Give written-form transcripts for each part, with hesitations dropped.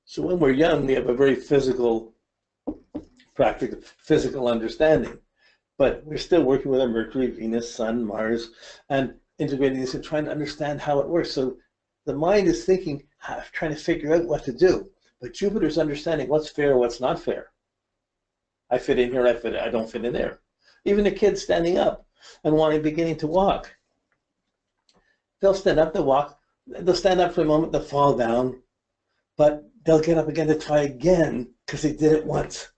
So when we're young, we have a very practical, physical understanding. But we're still working with our Mercury, Venus, Sun, Mars, and integrating this and trying to understand how it works. So the mind is thinking, trying to figure out what to do. But Jupiter's understanding what's fair, what's not fair. I fit in here, I don't fit in there. Even a kid standing up and beginning to walk. They'll stand up, they'll stand up for a moment, they'll fall down, but they'll get up again to try again because they did it once.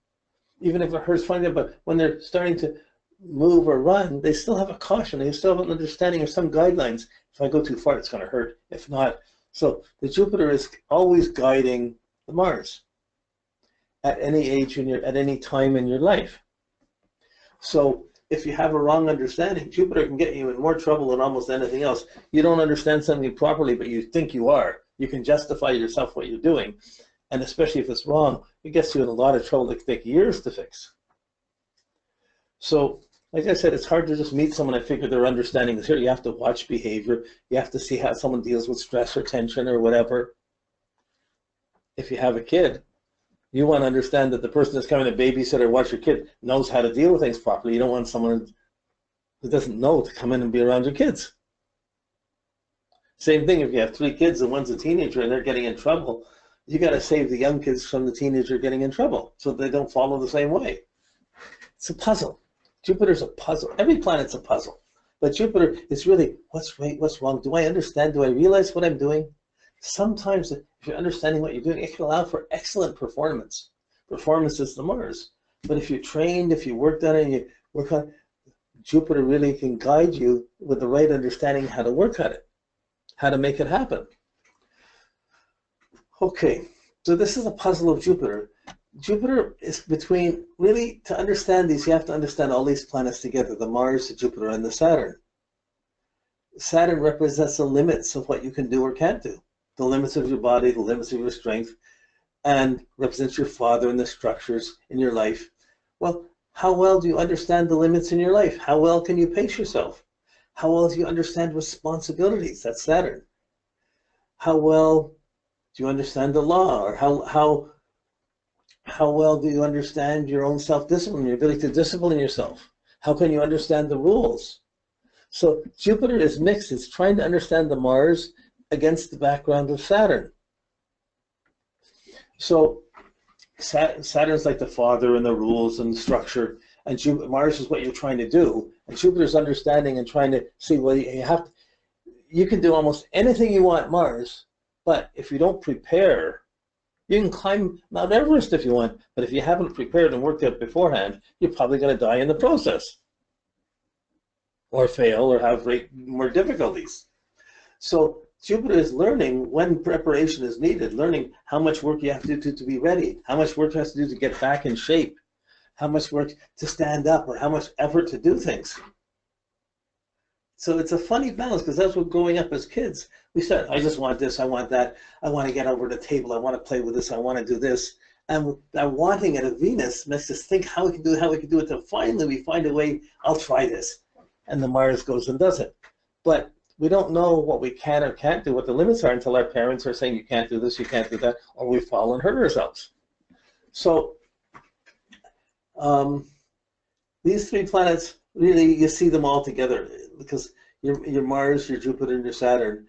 Even if it hurts, fine, but when they're starting to move or run, they still have a caution, they still have an understanding of some guidelines. If I go too far, it's going to hurt. If not, so the Jupiter is always guiding the Mars at any age at any time in your life. So if you have a wrong understanding, Jupiter can get you in more trouble than almost anything else. You don't understand something properly, but you think you are. You can justify yourself what you're doing. And especially if it's wrong, it gets you in a lot of trouble that can take years to fix. So, like I said, it's hard to just meet someone and figure their understanding is here. You have to watch behavior. You have to see how someone deals with stress or tension or whatever. If you have a kid, you want to understand that the person that's coming to babysit or watch your kid knows how to deal with things properly. You don't want someone who doesn't know to come in and be around your kids. Same thing if you have 3 kids and one's a teenager and they're getting in trouble, you got to save the young kids from the teenager getting in trouble so they don't follow the same way. It's a puzzle. Jupiter's a puzzle. Every planet's a puzzle. But Jupiter is really, what's right, what's wrong? Do I understand? Do I realize what I'm doing? Sometimes if you're understanding what you're doing, it can allow for excellent performance. Performance is the Mars. But if you're trained, if you worked on it, and you work on it, Jupiter really can guide you with the right understanding how to work on it, how to make it happen. Okay, so this is a puzzle of Jupiter. Jupiter is between, really, to understand these, you have to understand all these planets together, the Mars, the Jupiter, and the Saturn. Saturn represents the limits of what you can do or can't do. The limits of your body, the limits of your strength, and represents your father and the structures in your life. Well, how well do you understand the limits in your life? How well can you pace yourself? How well do you understand responsibilities? That's Saturn. How well do you understand the law? Or how well do you understand your own self-discipline, your ability to discipline yourself? How can you understand the rules? So Jupiter is mixed. It's trying to understand the Mars against the background of Saturn. So Saturn's like the father and the rules and the structure, and Mars is what you're trying to do. And Jupiter's understanding and trying to see, well, you can do almost anything you want, Mars, but if you don't prepare, you can climb Mount Everest if you want, but if you haven't prepared and worked out beforehand, you're probably going to die in the process, or fail, or have more difficulties. So Jupiter is learning when preparation is needed, learning how much work you have to do to be ready, how much work you have to do to get back in shape, how much work to stand up, or how much effort to do things. So it's a funny balance, because that's what growing up as kids, we said, I just want this, I want that, I want to get over the table, I want to play with this, I want to do this. And that wanting it of Venus makes us think how we can do it, till finally we find a way, I'll try this. And the Mars goes and does it. But we don't know what we can or can't do, what the limits are, until our parents are saying you can't do this, you can't do that, or we fall and hurt ourselves. So these 3 planets, really, you see them all together, because your Mars, your Jupiter, and your Saturn,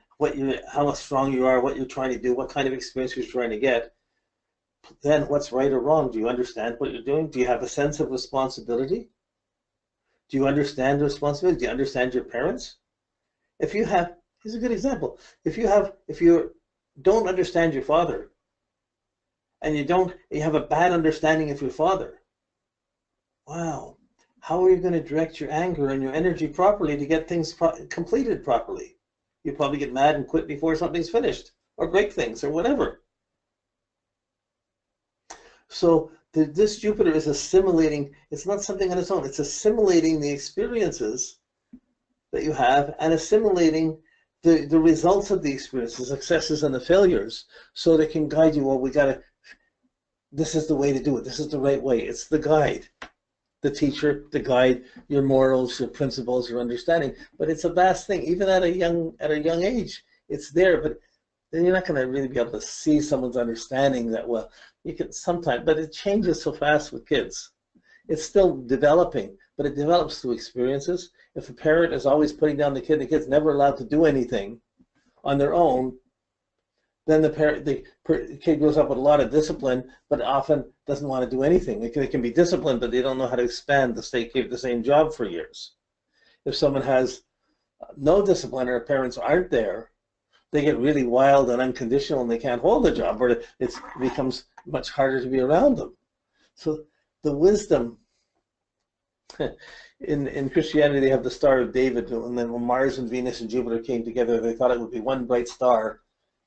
how strong you are, what you're trying to do, what kind of experience you're trying to get. Then what's right or wrong? Do you understand what you're doing? Do you have a sense of responsibility? Do you understand responsibility? Do you understand your parents? If you have, here's a good example. If you don't understand your father, and you have a bad understanding of your father, wow, how are you going to direct your anger and your energy properly to get things completed properly? You probably get mad and quit before something's finished, or break things, or whatever. So this Jupiter is assimilating, it's not something on its own, it's assimilating the experiences that you have and assimilating the results of the experiences, the successes and the failures, so they can guide you. Well, this is the way to do it, this is the right way. It's the guide, the teacher, the guide, your morals, your principles, your understanding. But it's a vast thing, even at a young age. It's there, but then you're not going to really be able to see someone's understanding that well. You can sometimes, but it changes so fast with kids. It's still developing, but it develops through experiences. If a parent is always putting down the kid's never allowed to do anything on their own, then the kid grows up with a lot of discipline, but often doesn't want to do anything. They can be disciplined, but they don't know how to expand to stay keep the same job for years. If someone has no discipline or parents aren't there, they get really wild and unconditional and they can't hold a job, or it becomes much harder to be around them. So the wisdom, in Christianity, they have the Star of David, and then when Mars and Venus and Jupiter came together, they thought it would be one bright star,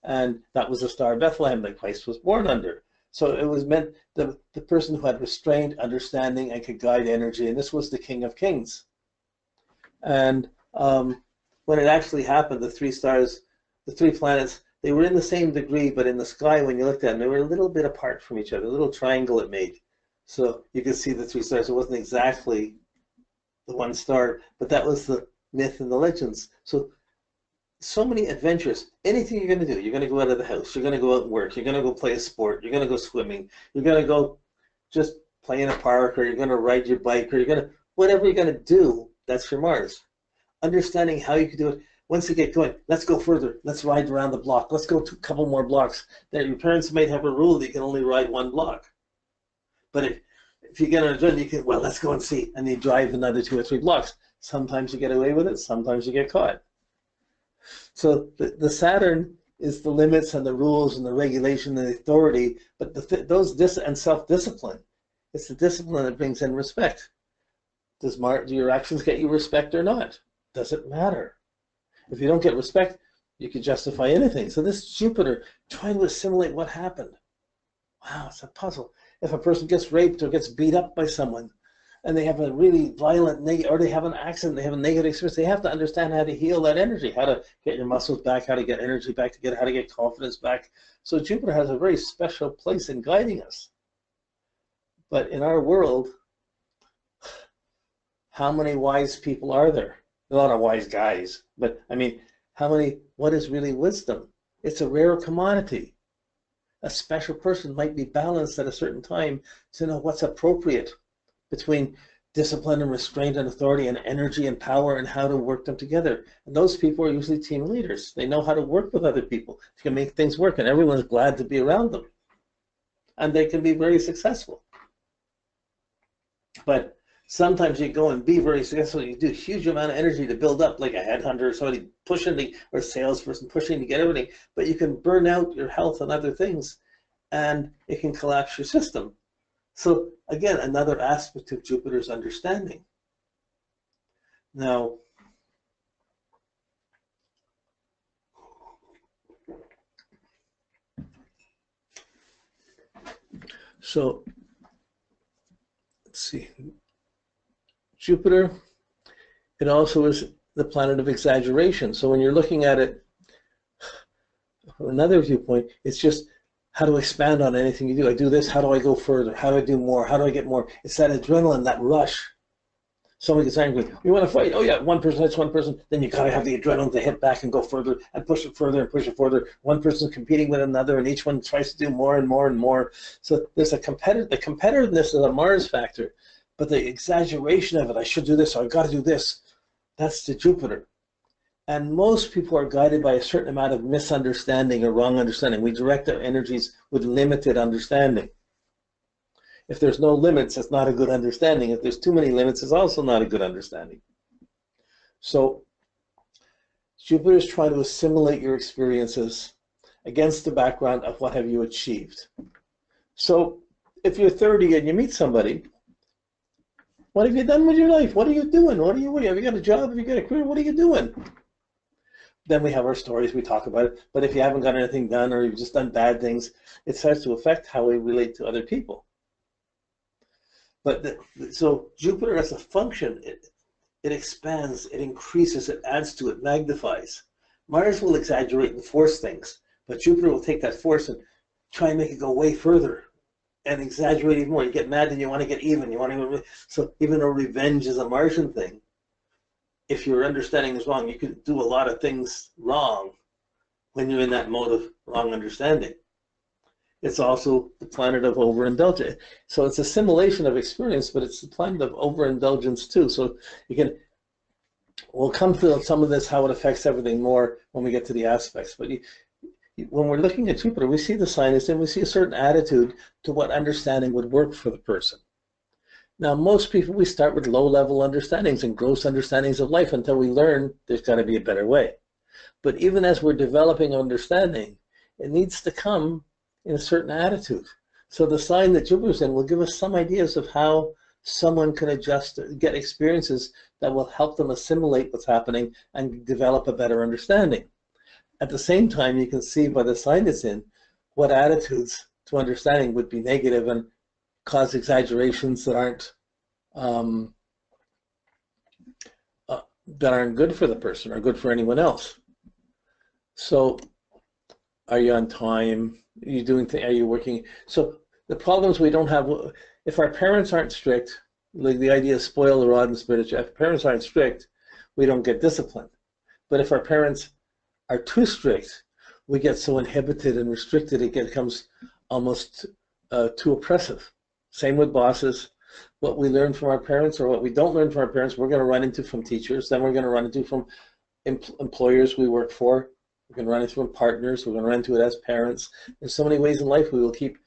and that was the Star of Bethlehem that Christ was born under. So it was meant the person who had restraint, understanding, and could guide energy, and this was the King of Kings. And when it actually happened, the three stars, the three planets, they were in the same degree, but in the sky, when you looked at them, they were a little bit apart from each other, a little triangle it made. So you could see the three stars. It wasn't exactly the one star, but that was the myth and the legends. So many adventures. Anything you're going to do, you're going to go out of the house, you're going to go out and work, you're going to go play a sport, you're going to go swimming, you're going to go just play in a park, or you're going to ride your bike, or you're going to, whatever you're going to do, that's your Mars. Understanding how you can do it. Once you get going, let's go further. Let's ride around the block. Let's go to a couple more blocks. Then your parents might have a rule that you can only ride one block. But if you get on a journey, you can, well, let's go and see. And you drive another 2 or 3 blocks. Sometimes you get away with it. Sometimes you get caught. So the Saturn is the limits and the rules and the regulation and the authority, but and self-discipline. It's the discipline that brings in respect. Do your actions get you respect or not? Doesn't matter. If you don't get respect, you can justify anything. So this Jupiter, trying to assimilate what happened. Wow, it's a puzzle. If a person gets raped or gets beat up by someone, and they have a really violent or they have an accident, they have a negative experience, they have to understand how to heal that energy, how to get your muscles back, how to get energy back, how to get confidence back. So Jupiter has a very special place in guiding us. But in our world, how many wise people are there? A lot of wise guys, but I mean, what is really wisdom? It's a rare commodity. A special person might be balanced at a certain time to know what's appropriate between discipline and restraint and authority and energy and power and how to work them together. And those people are usually team leaders. They know how to work with other people. They can make things work, and everyone's glad to be around them. And they can be very successful. But sometimes you go and be very successful. You do a huge amount of energy to build up, like a headhunter or somebody pushing or a salesperson pushing to get everything. But you can burn out your health and other things, and it can collapse your system. So again, another aspect of Jupiter's understanding. Now, so let's see. Jupiter, it also is the planet of exaggeration. So when you're looking at it from another viewpoint, it's just how to expand on anything you do. I do this, how do I go further? How do I do more? How do I get more? It's that adrenaline, that rush. Somebody gets angry. You want to fight? Oh yeah, one person hits one person. Then you gotta have the adrenaline to hit back and go further and push it further and push it further. One person's competing with another, and each one tries to do more and more and more. So there's the competitiveness is a Mars factor, but the exaggeration of it, I should do this, or I've got to do this, that's the Jupiter. And most people are guided by a certain amount of misunderstanding or wrong understanding. We direct our energies with limited understanding. If there's no limits, it's not a good understanding. If there's too many limits, it's also not a good understanding. So Jupiter is trying to assimilate your experiences against the background of what have you achieved. So if you're 30 and you meet somebody, what have you done with your life? What are you doing? Have you got a job? Have you got a career? What are you doing? Then we have our stories, we talk about it. But if you haven't got anything done, or you've just done bad things, it starts to affect how we relate to other people. But so Jupiter as a function, it expands, it increases, it adds to it, magnifies. Mars will exaggerate and force things, but Jupiter will take that force and try and make it go way further and exaggerate even more. You get mad and you want to get even. So even though revenge is a Martian thing, if your understanding is wrong, you can do a lot of things wrong, when you're in that mode of wrong understanding. It's also the planet of overindulgence. So it's a simulation of experience, but it's the planet of overindulgence too. So we'll come to some of this, how it affects everything more when we get to the aspects. But when we're looking at Jupiter, we see the signs and we see a certain attitude to what understanding would work for the person. Now, most people, we start with low-level understandings and gross understandings of life until we learn there's got to be a better way. But even as we're developing understanding, it needs to come in a certain attitude. So the sign that Jupiter's in will give us some ideas of how someone can adjust, get experiences that will help them assimilate what's happening and develop a better understanding. At the same time, you can see by the sign it's in what attitudes to understanding would be negative and cause exaggerations that aren't good for the person or good for anyone else. So, are you on time? Are you doing things? Are you working? So the problems we don't have, if our parents aren't strict, like the idea of spoil the rod and spiritual, if parents aren't strict, we don't get disciplined. But if our parents are too strict, we get so inhibited and restricted, it becomes almost too oppressive. Same with bosses. What we learn from our parents or what we don't learn from our parents, we're going to run into from teachers, then we're going to run into from employers we work for. We're going to run into from partners. We're going to run into it as parents. There's so many ways in life we will keep,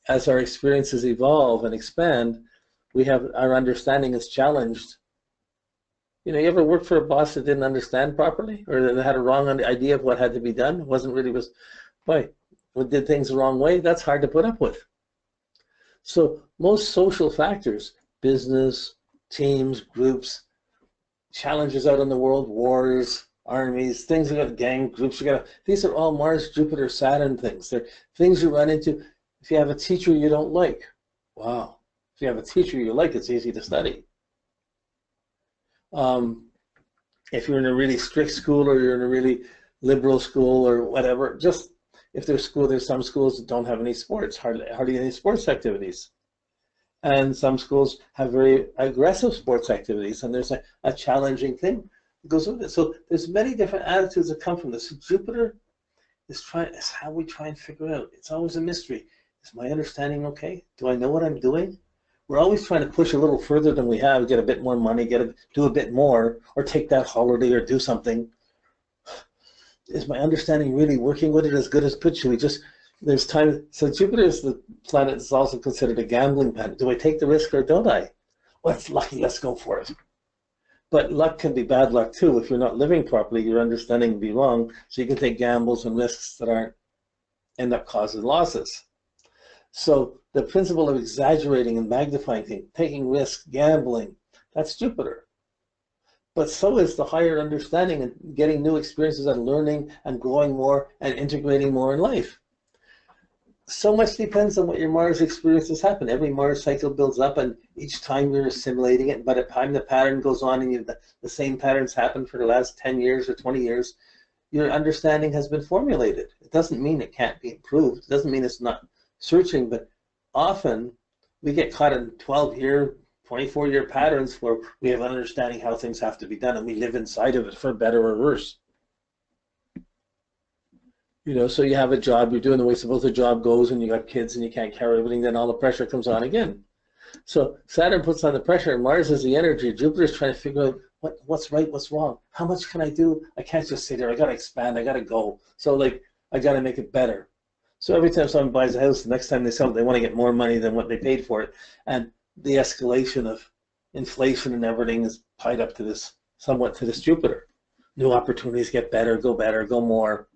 as our experiences evolve and expand, our understanding is challenged. You know, you ever worked for a boss that didn't understand properly or that had a wrong idea of what had to be done? Did things the wrong way? That's hard to put up with. So most social factors, business, teams, groups, challenges out in the world, wars, armies, things you got, gang groups, these are all Mars, Jupiter, Saturn things. They're things you run into. If you have a teacher you don't like, wow. If you have a teacher you like, it's easy to study. If you're in a really strict school or you're in a really liberal school or whatever, just if there's some schools that don't have any sports, hardly any sports activities. And some schools have very aggressive sports activities, and there's a challenging thing that goes with it. So there's many different attitudes that come from this. So Jupiter is how we try and figure it out. It's always a mystery. Is my understanding okay? Do I know what I'm doing? We're always trying to push a little further than we have, get a bit more money, do a bit more, or take that holiday or do something. Is my understanding really working with it as good as could? Should we just, there's time. So Jupiter is the planet that's also considered a gambling planet. Do I take the risk or don't I? Well, it's lucky, let's go for it. But luck can be bad luck too. If you're not living properly, your understanding will be wrong. So you can take gambles and risks that end up causing losses. So the principle of exaggerating and magnifying things, taking risks, gambling, that's Jupiter. But so is the higher understanding and getting new experiences and learning and growing more and integrating more in life. So much depends on what your Mars experiences happen. Every Mars cycle builds up, and each time you're assimilating it. By the time the pattern goes on and the same patterns happen for the last 10 years or 20 years, your understanding has been formulated. It doesn't mean it can't be improved. It doesn't mean it's not searching, but often we get caught in 12-year, 24-year patterns where we have an understanding how things have to be done, and we live inside of it for better or worse. You know, so you have a job, you're doing the way suppose the job goes, and you got kids and you can't carry everything, then all the pressure comes on again. So Saturn puts on the pressure, and Mars is the energy. Jupiter's trying to figure out what's right, what's wrong. How much can I do? I can't just sit there. I got to expand. I got to go. So like, I got to make it better. So every time someone buys a house, the next time they sell it, they want to get more money than what they paid for it. And the escalation of inflation and everything is tied up to this, somewhat to this Jupiter. New opportunities, get better, go more.